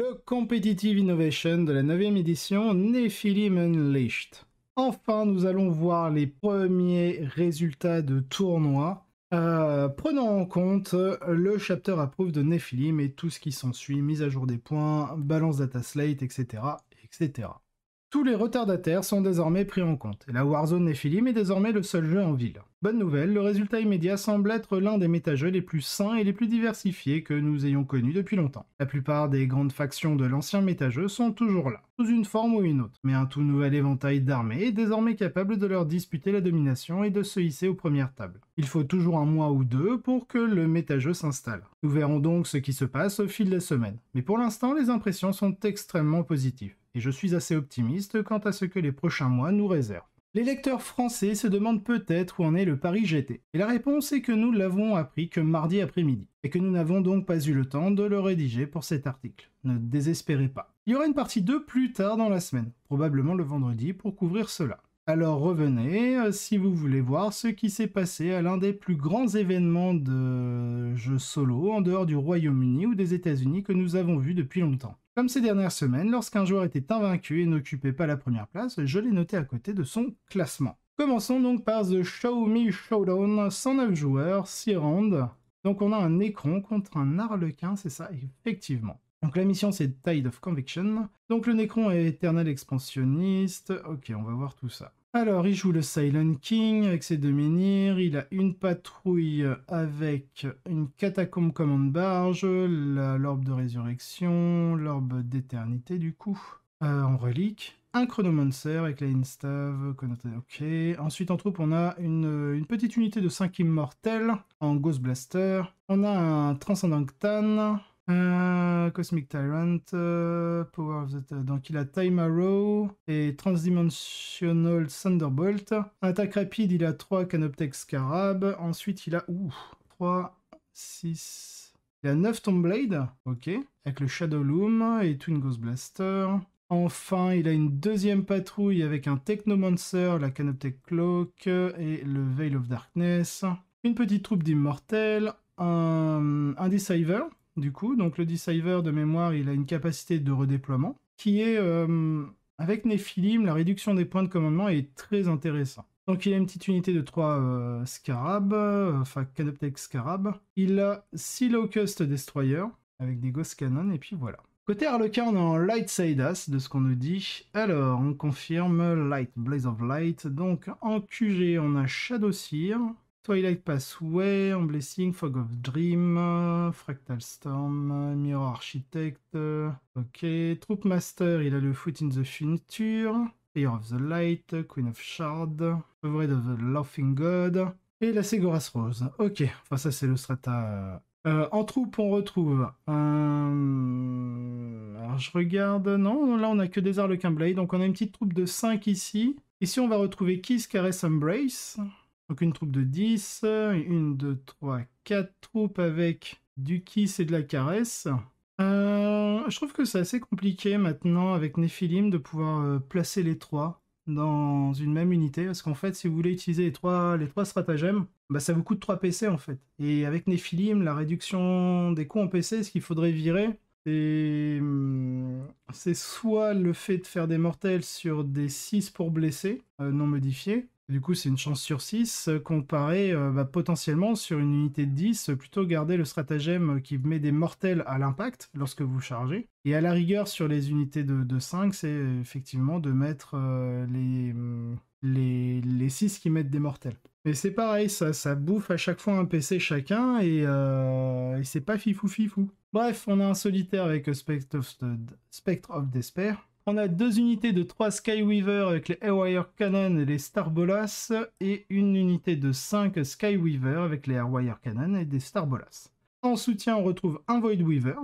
Le Competitive Innovation de la 9e édition Nephilim Unleashed. Enfin, nous allons voir les premiers résultats de tournoi, prenant en compte le chapter approuve de Nephilim et tout ce qui s'ensuit, mise à jour des points, balance data slate, etc., etc. Tous les retardataires sont désormais pris en compte, et la Warzone Nephilim est désormais le seul jeu en ville. Bonne nouvelle, le résultat immédiat semble être l'un des métajeux les plus sains et les plus diversifiés que nous ayons connus depuis longtemps. La plupart des grandes factions de l'ancien métajeu sont toujours là, sous une forme ou une autre, mais un tout nouvel éventail d'armées est désormais capable de leur disputer la domination et de se hisser aux premières tables. Il faut toujours un mois ou deux pour que le métajeu s'installe. Nous verrons donc ce qui se passe au fil des semaines, mais pour l'instant les impressions sont extrêmement positives, et je suis assez optimiste quant à ce que les prochains mois nous réservent. Les lecteurs français se demandent peut-être où en est le Paris GT. Et la réponse est que nous l'avons appris que mardi après-midi, et que nous n'avons donc pas eu le temps de le rédiger pour cet article. Ne désespérez pas. Il y aura une partie 2 plus tard dans la semaine, probablement le vendredi, pour couvrir cela. Alors revenez si vous voulez voir ce qui s'est passé à l'un des plus grands événements de jeux solo en dehors du Royaume-Uni ou des États-Unis que nous avons vu depuis longtemps. Comme ces dernières semaines, lorsqu'un joueur était invaincu et n'occupait pas la première place, je l'ai noté à côté de son classement. Commençons donc par The Show Me Showdown, 109 joueurs, 6 rounds. Donc on a un Nécron contre un Harlequin, c'est ça, effectivement. Donc la mission c'est Tide of Conviction. Donc le Nécron est éternel expansionniste. Ok, on va voir tout ça. Alors il joue le Silent King avec ses deux menhirs. Il a une patrouille avec une catacombe commande barge, l'orbe de résurrection, l'orbe d'éternité du coup, en relique. Un chronomancer avec la instave, ok. Ensuite en troupe on a une petite unité de 5 immortels en Ghost Blaster. On a un Transcendent Cosmic Tyrant, Power of the... Donc il a Time Arrow et Transdimensional Thunderbolt. Attaque rapide, il a 3 Canoptech Scarab. Ensuite il a 3, 6... Il a 9 Tombblade, ok, avec le Shadow Loom et Twin Ghost Blaster. Enfin, il a une deuxième patrouille avec un Technomancer, la Canoptech Cloak et le Veil of Darkness. Une petite troupe d'immortels, un Deceiver. Du coup, donc le Deceiver de mémoire, il a une capacité de redéploiement qui est, avec Nephilim, la réduction des points de commandement est très intéressant. Donc il a une petite unité de 3 Scarab, enfin Canoptech Scarab. Il a 6 Locust Destroyer avec des Ghost Cannon et puis voilà. Côté Harlequin, on est en Light Saidas, de ce qu'on nous dit. Alors, on confirme Light, Blaze of Light. Donc en QG, on a Shadowseer, Twilight Pathway, en Blessing, Fog of Dream, Fractal Storm, Mirror Architect, ok. Troop Master, il a le Foot in the Future, Player of the Light, Queen of Shard, Favorite of the Laughing God, et la Segoras Rose. Ok, enfin ça c'est le strata... en troupe, on retrouve alors je regarde... Non, là on a que des Harlequin Blade, donc on a une petite troupe de 5 ici. Ici on va retrouver Kiss, Caress, Embrace. Donc une troupe de 10, 1, 2, 3, 4 troupes avec du kiss et de la caresse. Je trouve que c'est assez compliqué maintenant avec Nephilim de pouvoir placer les 3 dans une même unité. Parce qu'en fait, si vous voulez utiliser les trois stratagèmes, bah, ça vous coûte 3 PC en fait. Et avec Nephilim, la réduction des coûts en PC, ce qu'il faudrait virer, c'est soit le fait de faire des mortels sur des 6 pour blesser, non modifiés. Du coup, c'est une chance sur 6, comparé potentiellement sur une unité de 10, plutôt garder le stratagème qui met des mortels à l'impact lorsque vous chargez. Et à la rigueur, sur les unités de 5, c'est effectivement de mettre les 6 qui mettent des mortels. Mais c'est pareil, ça bouffe à chaque fois un PC chacun, et c'est pas fifou. Bref, on a un solitaire avec Spectre of Despair. On a 2 unités de 3 Skyweaver avec les Airwire Cannon et les Starbolas, et une unité de 5 Skyweaver avec les Airwire Cannon et des Starbolas. En soutien, on retrouve un Void Weaver,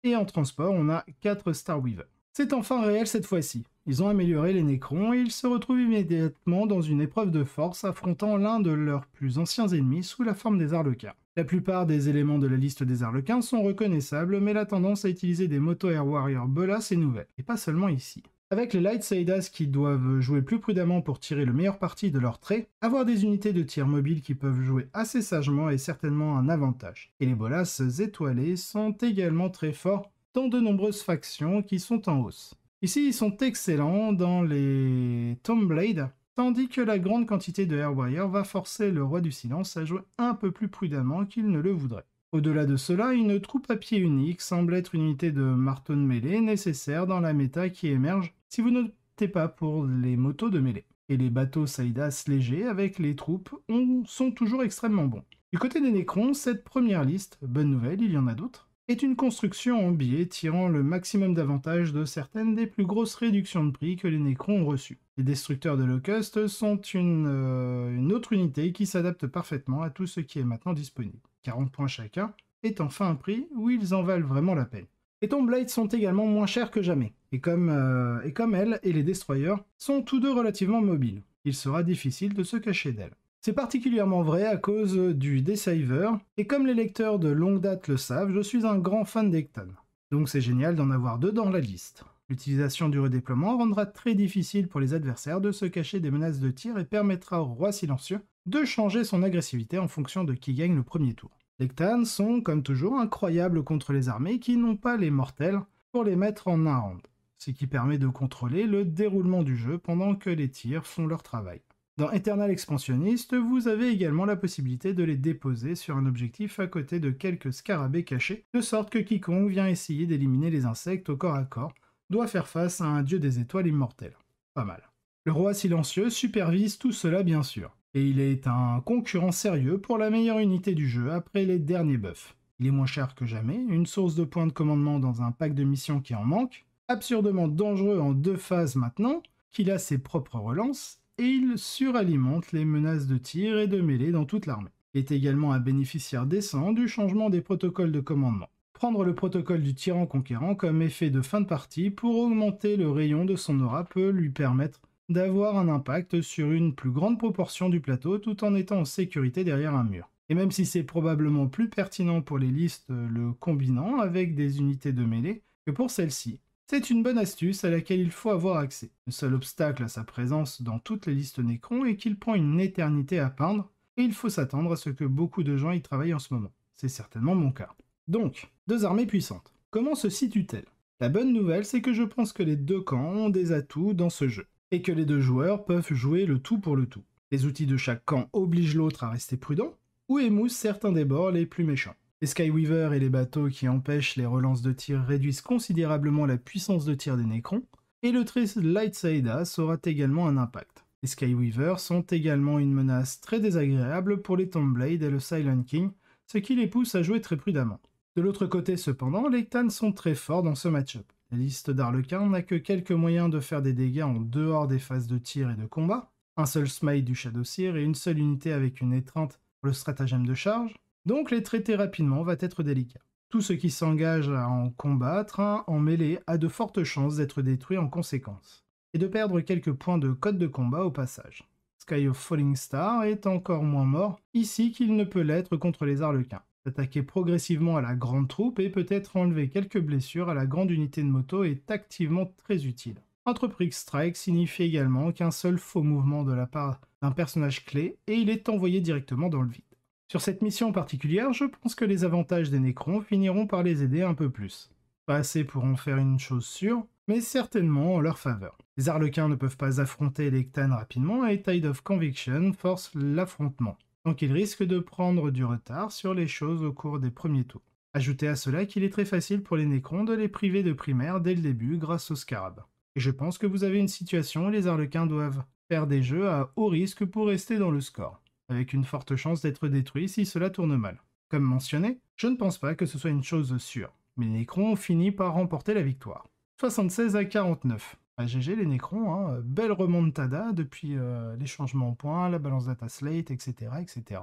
et en transport, on a 4 Starweaver. C'est enfin réel cette fois-ci. Ils ont amélioré les Nécrons et ils se retrouvent immédiatement dans une épreuve de force affrontant l'un de leurs plus anciens ennemis sous la forme des Harlequins. La plupart des éléments de la liste des Harlequins sont reconnaissables, mais la tendance à utiliser des Moto Air Warrior Bolas est nouvelle, et pas seulement ici. Avec les Light Saidas qui doivent jouer plus prudemment pour tirer le meilleur parti de leurs traits, avoir des unités de tir mobile qui peuvent jouer assez sagement est certainement un avantage. Et les Bolas étoilés sont également très forts dans de nombreuses factions qui sont en hausse. Ici, ils sont excellents dans les Tombblade, tandis que la grande quantité de Airwire va forcer le Roi du Silence à jouer un peu plus prudemment qu'il ne le voudrait. Au-delà de cela, une troupe à pied unique semble être une unité de marteau de mêlée nécessaire dans la méta qui émerge si vous n'optez pas pour les motos de mêlée. Et les bateaux Saïdas légers avec les troupes sont toujours extrêmement bons. Du côté des Nécrons, cette première liste, bonne nouvelle, il y en a d'autres, est une construction en biais tirant le maximum d'avantages de certaines des plus grosses réductions de prix que les Nécrons ont reçues. Les destructeurs de Locust sont une autre unité qui s'adapte parfaitement à tout ce qui est maintenant disponible. 40 points chacun est enfin un prix où ils en valent vraiment la peine. Les Tombblades sont également moins chers que jamais, et comme elles et les Destroyers sont tous deux relativement mobiles, il sera difficile de se cacher d'elles. C'est particulièrement vrai à cause du Deceiver, et comme les lecteurs de longue date le savent, je suis un grand fan d'Ektan. Donc c'est génial d'en avoir deux dans la liste. L'utilisation du redéploiement rendra très difficile pour les adversaires de se cacher des menaces de tir et permettra au Roi Silencieux de changer son agressivité en fonction de qui gagne le premier tour. Les Ktans sont, comme toujours, incroyables contre les armées qui n'ont pas les mortels pour les mettre en un round, ce qui permet de contrôler le déroulement du jeu pendant que les tirs font leur travail. Dans Eternal Expansionist, vous avez également la possibilité de les déposer sur un objectif à côté de quelques scarabées cachés, de sorte que quiconque vient essayer d'éliminer les insectes au corps à corps doit faire face à un dieu des étoiles immortel. Pas mal. Le Roi Silencieux supervise tout cela bien sûr, et il est un concurrent sérieux pour la meilleure unité du jeu après les derniers buffs. Il est moins cher que jamais, une source de points de commandement dans un pack de missions qui en manque, absurdement dangereux en 2 phases maintenant, qu'il a ses propres relances, et il suralimente les menaces de tir et de mêlée dans toute l'armée. Il est également un bénéficiaire décent du changement des protocoles de commandement. Prendre le protocole du tyran conquérant comme effet de fin de partie pour augmenter le rayon de son aura peut lui permettre d'avoir un impact sur une plus grande proportion du plateau tout en étant en sécurité derrière un mur. Et même si c'est probablement plus pertinent pour les listes le combinant avec des unités de mêlée que pour celle-ci, c'est une bonne astuce à laquelle il faut avoir accès. Le seul obstacle à sa présence dans toutes les listes Nécron est qu'il prend une éternité à peindre, et il faut s'attendre à ce que beaucoup de gens y travaillent en ce moment. C'est certainement mon cas. Donc, 2 armées puissantes. Comment se situent-elles? La bonne nouvelle, c'est que je pense que les 2 camps ont des atouts dans ce jeu, et que les 2 joueurs peuvent jouer le tout pour le tout. Les outils de chaque camp obligent l'autre à rester prudent, ou émoussent certains des bords les plus méchants. Les Skyweavers et les bateaux qui empêchent les relances de tir réduisent considérablement la puissance de tir des Nécrons, et le Triss Light Saïdas aura également un impact. Les Skyweavers sont également une menace très désagréable pour les Tombblade et le Silent King, ce qui les pousse à jouer très prudemment. De l'autre côté cependant, les Ktans sont très forts dans ce match-up. La liste d'Arlequin n'a que quelques moyens de faire des dégâts en dehors des phases de tir et de combat, un seul smite du Shadowseer et une seule unité avec une étreinte pour le stratagème de charge, donc les traiter rapidement va être délicat. Tout ce qui s'engage à en combattre, en mêlée, a de fortes chances d'être détruit en conséquence, et de perdre quelques points de code de combat au passage. Sky of Falling Star est encore moins mort ici qu'il ne peut l'être contre les Arlequins. S'attaquer progressivement à la grande troupe et peut-être enlever quelques blessures à la grande unité de moto est activement très utile. Entreprise Strike signifie également qu'un seul faux mouvement de la part d'un personnage clé et il est envoyé directement dans le vide. Sur cette mission particulière, je pense que les avantages des Nécrons finiront par les aider un peu plus. Pas assez pour en faire une chose sûre, mais certainement en leur faveur. Les Arlequins ne peuvent pas affronter les Ktans rapidement et Tide of Conviction force l'affrontement, donc ils risquent de prendre du retard sur les choses au cours des premiers tours. Ajoutez à cela qu'il est très facile pour les Nécrons de les priver de primaire dès le début grâce aux scarabs. Et je pense que vous avez une situation où les Arlequins doivent faire des jeux à haut risque pour rester dans le score, avec une forte chance d'être détruits si cela tourne mal. Comme mentionné, je ne pense pas que ce soit une chose sûre, mais les Nécrons ont fini par remporter la victoire. 76 à 49. GG les Nécrons, belle remontada depuis les changements en points, la balance data slate, etc. etc.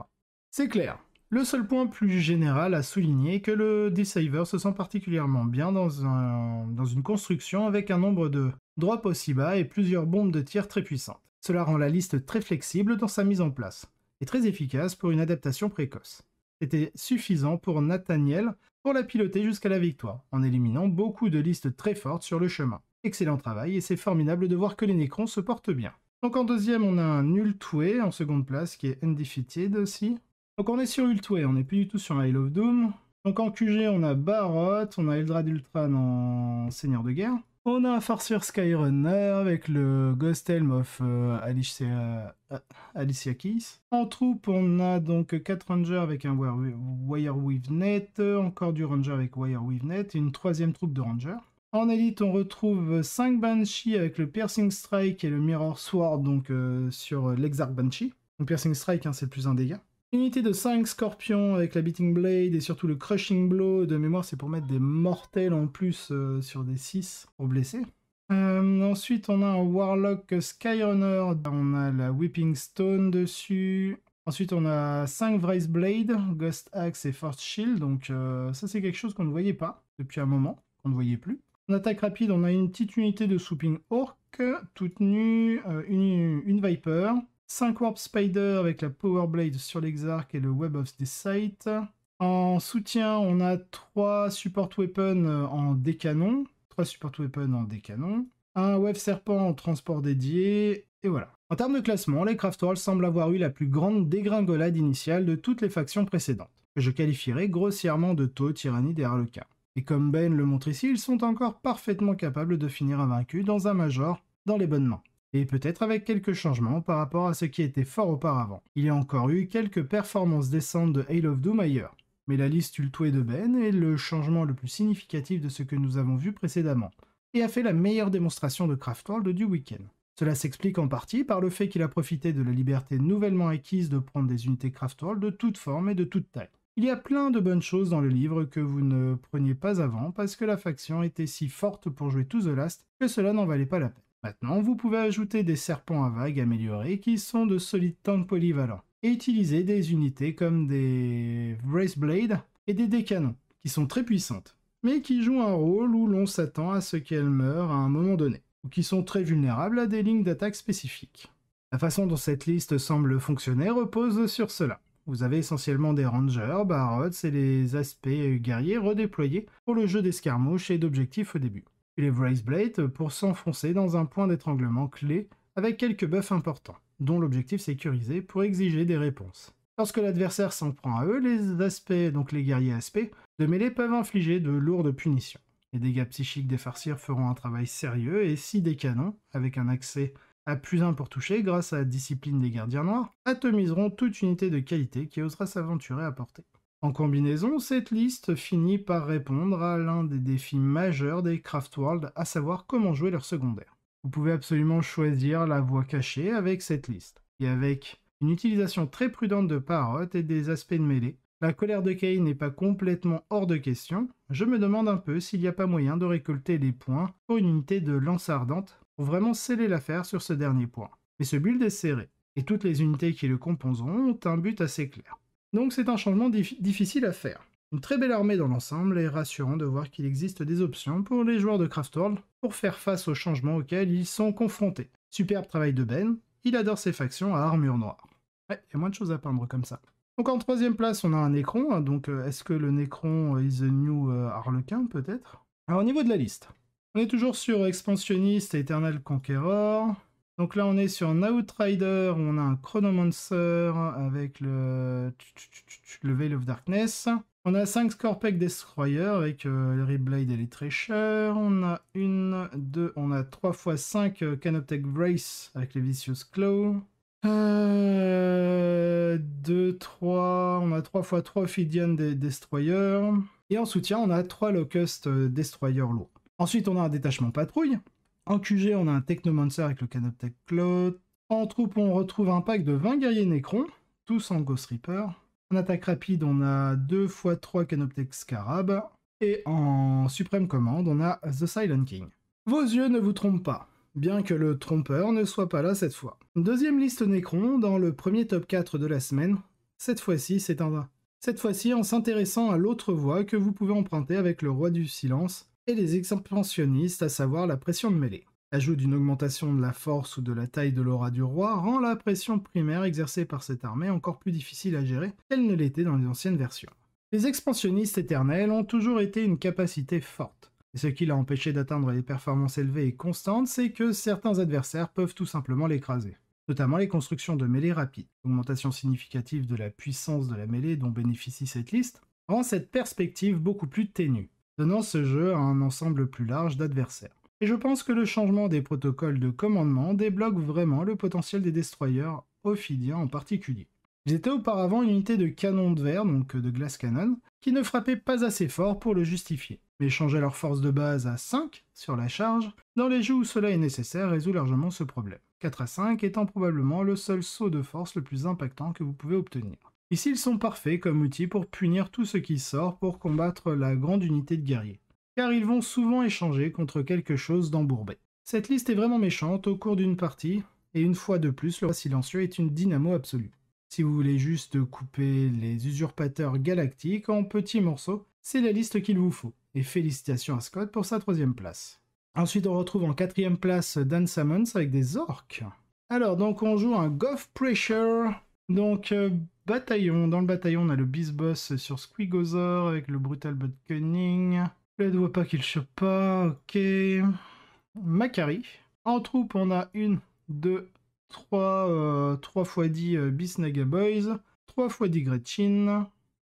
C'est clair. Le seul point plus général à souligner est que le Deceiver se sent particulièrement bien dans une construction avec un nombre de drops aussi bas et plusieurs bombes de tir très puissantes. Cela rend la liste très flexible dans sa mise en place, et très efficace pour une adaptation précoce. C'était suffisant pour Nathaniel pour la piloter jusqu'à la victoire, en éliminant beaucoup de listes très fortes sur le chemin. Excellent travail, et c'est formidable de voir que les Nécrons se portent bien. Donc en deuxième, on a un Ultway en seconde place, qui est Undefeated aussi. Donc on est sur Ultway, on n'est plus du tout sur Isle of Doom. Donc en QG, on a Barot, on a Eldrad Ultran en Seigneur de Guerre. On a un Farseer Skyrunner avec le Ghost Helm of Alicia Keys. En troupe, on a donc 4 Rangers avec un Wire Weave Net, encore du Ranger avec Wire Weave Net, et une troisième troupe de Rangers. En élite, on retrouve 5 Banshee avec le Piercing Strike et le Mirror Sword, donc sur l'Exarch Banshee. Donc Piercing Strike, hein, c'est plus un dégât. Unité de 5 Scorpions avec la Beating Blade et surtout le Crushing Blow. De mémoire, c'est pour mettre des mortels en plus sur des 6 pour blesser. Ensuite, on a un Warlock Skyrunner. On a la Whipping Stone dessus. Ensuite, on a 5 Vrace Blade, Ghost Axe et Force Shield. Donc ça, c'est quelque chose qu'on ne voyait pas depuis un moment, qu'on ne voyait plus. En attaque rapide, on a une petite unité de Swooping Orc, toute nue, une Viper. 5 Warp Spider avec la Power Blade sur l'Exarch et le Web of the Sight. En soutien, on a 3 Support Weapons en décanon. 3 Support Weapons en décanon. Un Wave Serpent en transport dédié. Et voilà. En termes de classement, les Craftworld semblent avoir eu la plus grande dégringolade initiale de toutes les factions précédentes, que je qualifierais grossièrement de taux Tyrannide et Harlequin. Et comme Ben le montre ici, ils sont encore parfaitement capables de finir invaincus dans un Major dans les bonnes mains. Et peut-être avec quelques changements par rapport à ce qui était fort auparavant. Il y a encore eu quelques performances décentes de Hail of Doom ailleurs, mais la liste ultouée de Ben est le changement le plus significatif de ce que nous avons vu précédemment, et a fait la meilleure démonstration de Craftworld du week-end. Cela s'explique en partie par le fait qu'il a profité de la liberté nouvellement acquise de prendre des unités Craftworld de toute forme et de toute taille. Il y a plein de bonnes choses dans le livre que vous ne preniez pas avant parce que la faction était si forte pour jouer To The Last que cela n'en valait pas la peine. Maintenant, vous pouvez ajouter des serpents à vagues améliorés qui sont de solides tanks polyvalents et utiliser des unités comme des Vrace Blade et des décanons qui sont très puissantes, mais qui jouent un rôle où l'on s'attend à ce qu'elles meurent à un moment donné, ou qui sont très vulnérables à des lignes d'attaque spécifiques. La façon dont cette liste semble fonctionner repose sur cela. Vous avez essentiellement des Rangers, Barots et les aspects guerriers redéployés pour le jeu d'escarmouche et d'objectifs au début. Et les Vrace Blade pour s'enfoncer dans un point d'étranglement clé avec quelques buffs importants, dont l'objectif sécurisé pour exiger des réponses. Lorsque l'adversaire s'en prend à eux, les aspects, donc les guerriers aspects, de mêlée peuvent infliger de lourdes punitions. Les dégâts psychiques des farcirs feront un travail sérieux et 6 des canons, avec un accès à +1 pour toucher grâce à la discipline des gardiens noirs, atomiseront toute unité de qualité qui osera s'aventurer à portée. En combinaison, cette liste finit par répondre à l'un des défis majeurs des Craftworld, à savoir comment jouer leur secondaire. Vous pouvez absolument choisir la voie cachée avec cette liste, et avec une utilisation très prudente de Parrot et des aspects de mêlée, la colère de Kain n'est pas complètement hors de question. Je me demande un peu s'il n'y a pas moyen de récolter les points pour une unité de lance ardente pour vraiment sceller l'affaire sur ce dernier point. Mais ce build est serré, et toutes les unités qui le composeront ont un but assez clair. Donc c'est un changement difficile à faire. Une très belle armée dans l'ensemble et rassurant de voir qu'il existe des options pour les joueurs de Craftworld pour faire face aux changements auxquels ils sont confrontés. Superbe travail de Ben, il adore ses factions à armure noire. Ouais, il y a moins de choses à peindre comme ça. Donc en troisième place, on a un Necron, donc est-ce que le Necron is the new Harlequin peut-être? Alors au niveau de la liste, on est toujours sur Expansionniste et Eternal Conqueror. Donc là, on est sur un Outrider, où on a un Chronomancer avec le Veil of Darkness. On a 5 Scorpec Destroyer avec les Reblade et les Treasure. On a 3 x 5 Canoptech Vrace avec les Vicious Claw. 2, 3, on a 3 x 3 Ophidian Destroyer. Et en soutien, on a 3 Locust Destroyer lourds. Ensuite, on a un détachement patrouille. En QG, on a un Technomancer avec le Canoptech Cloud. En troupe, on retrouve un pack de 20 guerriers Necrons, tous en Ghost Reaper. En attaque rapide, on a 2 x 3 Canoptech Scarab. Et en suprême commande, on a The Silent King. Vos yeux ne vous trompent pas, bien que le trompeur ne soit pas là cette fois. Deuxième liste Necron dans le premier top 4 de la semaine. Cette fois-ci, en s'intéressant à l'autre voie que vous pouvez emprunter avec le Roi du Silence et les expansionnistes, à savoir la pression de mêlée. L'ajout d'une augmentation de la force ou de la taille de l'aura du roi rend la pression primaire exercée par cette armée encore plus difficile à gérer qu'elle ne l'était dans les anciennes versions. Les expansionnistes éternels ont toujours été une capacité forte. Et ce qui l'a empêché d'atteindre les performances élevées et constantes, c'est que certains adversaires peuvent tout simplement l'écraser. Notamment les constructions de mêlée rapide. L'augmentation significative de la puissance de la mêlée dont bénéficie cette liste rend cette perspective beaucoup plus ténue, donnant ce jeu à un ensemble plus large d'adversaires. Et je pense que le changement des protocoles de commandement débloque vraiment le potentiel des destroyers, Ophidiens en particulier. Ils étaient auparavant une unité de canon de verre, donc de glass cannon, qui ne frappait pas assez fort pour le justifier. Mais changer leur force de base à 5 sur la charge, dans les jeux où cela est nécessaire, résout largement ce problème. 4 à 5 étant probablement le seul saut de force le plus impactant que vous pouvez obtenir. Ici, ils sont parfaits comme outil pour punir tout ce qui sort pour combattre la grande unité de guerriers, car ils vont souvent échanger contre quelque chose d'embourbé. Cette liste est vraiment méchante au cours d'une partie, et une fois de plus, le roi silencieux est une dynamo absolue. Si vous voulez juste couper les usurpateurs galactiques en petits morceaux, c'est la liste qu'il vous faut. Et félicitations à Scott pour sa 3e place. Ensuite, on retrouve en 4e place Dan Sammons avec des orques. Alors, donc on joue un Goth Pressure. Donc, bataillon. Dans le bataillon, on a le Beast Boss sur Squigosaur avec le Brutal But Cunning. Je ne vois pas qu'il chope pas. Ok. Macari. En troupe, on a 1, 2, 3 x 10 Beast Naga Boys, 3 x 10 Gretchen,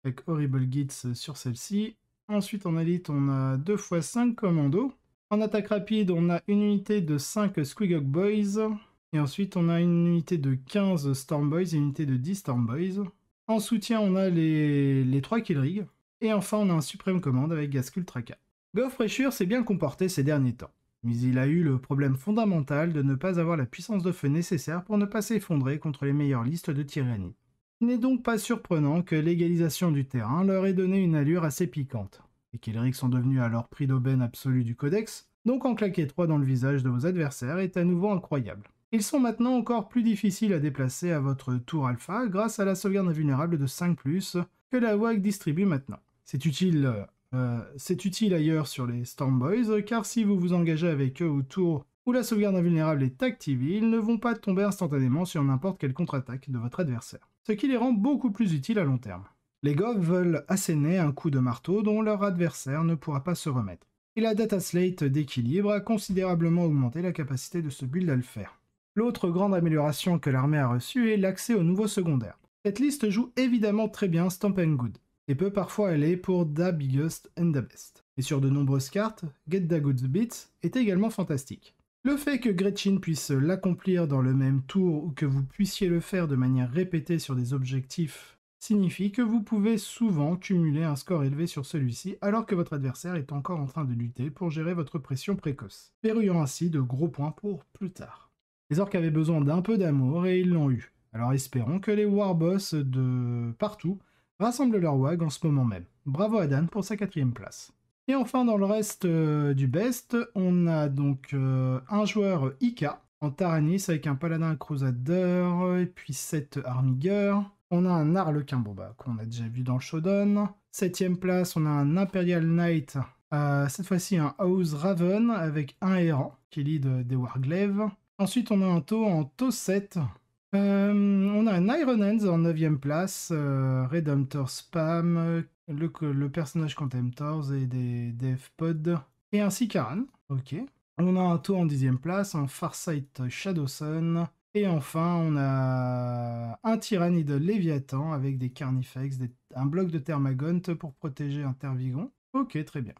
avec Horrible Gits sur celle-ci. Ensuite, en élite, on a 2 x 5 Commandos. En attaque rapide, on a une unité de 5 Squigog Boys. Et ensuite, on a une unité de 15 Storm Boys et une unité de 10 Storm Boys. En soutien, on a les 3 Killrig. Et enfin, on a un Supreme Command avec Gaskull Traka. Goth Pressure s'est bien comporté ces derniers temps. Mais il a eu le problème fondamental de ne pas avoir la puissance de feu nécessaire pour ne pas s'effondrer contre les meilleures listes de tyrannie. Il n'est donc pas surprenant que l'égalisation du terrain leur ait donné une allure assez piquante. Les Killrig sont devenus alors prix d'aubaine absolu du codex, donc en claquer 3 dans le visage de vos adversaires est à nouveau incroyable. Ils sont maintenant encore plus difficiles à déplacer à votre tour alpha grâce à la sauvegarde invulnérable de 5+, que la WAG distribue maintenant. C'est utile ailleurs sur les Storm Boys, car si vous vous engagez avec eux au tour où la sauvegarde invulnérable est activée, ils ne vont pas tomber instantanément sur n'importe quelle contre-attaque de votre adversaire, ce qui les rend beaucoup plus utiles à long terme. Les Goths veulent asséner un coup de marteau dont leur adversaire ne pourra pas se remettre. Et la data slate d'équilibre a considérablement augmenté la capacité de ce build à le faire. L'autre grande amélioration que l'armée a reçue est l'accès aux nouveaux secondaires. Cette liste joue évidemment très bien Stomp and Good, et peut parfois aller pour The Biggest and the Best. Et sur de nombreuses cartes, Get the Good Bits est également fantastique. Le fait que Gretchen puisse l'accomplir dans le même tour ou que vous puissiez le faire de manière répétée sur des objectifs signifie que vous pouvez souvent cumuler un score élevé sur celui-ci alors que votre adversaire est encore en train de lutter pour gérer votre pression précoce, verrouillant ainsi de gros points pour plus tard. Les orques avaient besoin d'un peu d'amour et ils l'ont eu, alors espérons que les warboss de partout rassemblent leur WAG en ce moment même. Bravo à Dan pour sa 4e place. Et enfin, dans le reste du best, on a donc un joueur Ika en Taranis avec un paladin Crusader et puis 7 Armigers. On a un Harlequin, qu'on a déjà vu dans le Shodown. 7e place, on a un Imperial Knight, cette fois-ci un House Raven avec un errant qui lead des Warglaives. Ensuite, on a un Tau en Tau 7. On a un Iron Hands en 9e place, Redemptor Spam, le personnage Contemptors et des F-Pod, et un Sikaran. Ok. On a un Tau en 10e place, un Farsight Shadowsun, et enfin on a un Tyrannide Léviathan avec des Carnifex, un bloc de Thermagant pour protéger un Tervigon. Ok, très bien.